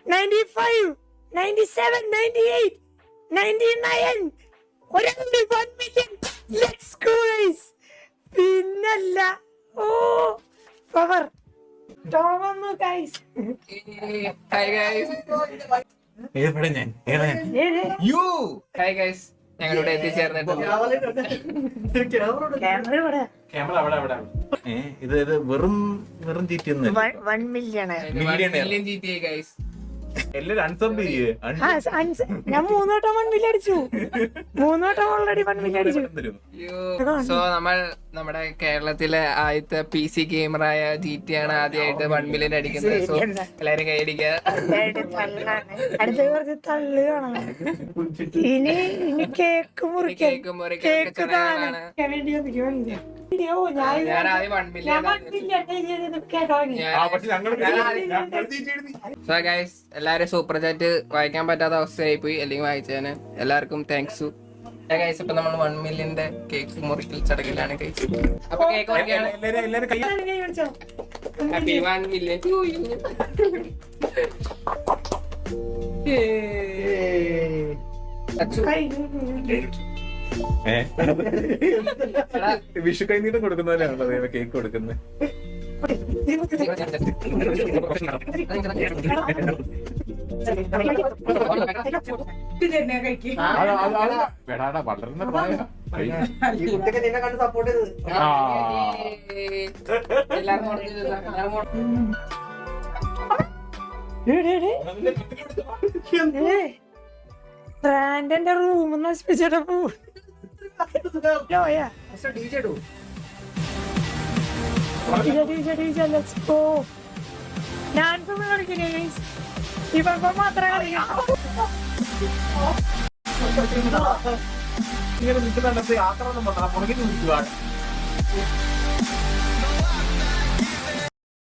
95, 97, 98, 99. 1 million. Let's go, guys. പിന്നല്ല. ഓ power ടോമന്നു guys. Hi guys. Hi guys, ഞങ്ങളിവിടെ എത്തിച്ചേർന്നിട്ടുണ്ട്. ഇത് വെറും GTA 1 million. Million GTA guys. എല്ലാരും അൺസബ് ചെയ്യേ. ഞാൻ 3 വട്ടം 1 million അടിച്ചു. 3 വട്ടം ഓൾറെഡി 1 million അടിച്ചു. സോ നമ്മൾ നമ്മുടെ കേരളത്തിലെ ആദ്യത്തെ PC ഗെയിമറായ GT ആണ് ആദ്യമായിട്ട് 1 million അടിക്കുന്നത്. സോ എല്ലാരും കൈയടിക്കുക. അടുത്ത കുറച്ച് തള്ളു കാണാം. ഇനി കേക്ക് മുറിക്കാൻ കേക്ക് ചടങ്ങുകളാണ്. ഞാൻ ആദ്യം 1 million. സോ ഗൈസ്, എല്ലാരും സൂപ്പർ ചാറ്റ് വായിക്കാൻ പറ്റാത്ത അവസ്ഥയായി പോയി, അല്ലെങ്കിൽ വായിച്ചതിന് എല്ലാവർക്കും താങ്ക്സ്. ഗൈസ്, ഇപ്പൊ നമ്മൾ 1 million കേക്ക് മുറിക്കൽ ചടങ്ങിലാണ് ഗൈസ്. അപ്പൊ കേക്ക് മുറിക്കാണ്. Happy 1 million to you. Vishu കൈനീട്ടം കൊടുക്കുന്ന പോലെയാണല്ലോ കേക്ക് കൊടുക്കുന്നത്. വളർന്ന ബ്രാൻഡന്റെ റൂം നശിപ്പിച്ചപ്പോ ഞാൻ കളിക്കില്ലേ ഇപ്പൊ മാത്രം കളിക്കാം. ഇങ്ങനെ നിൽക്കുന്നുണ്ട് യാത്ര ഒന്നും പുറകിൽ നിൽക്കുവാണ്.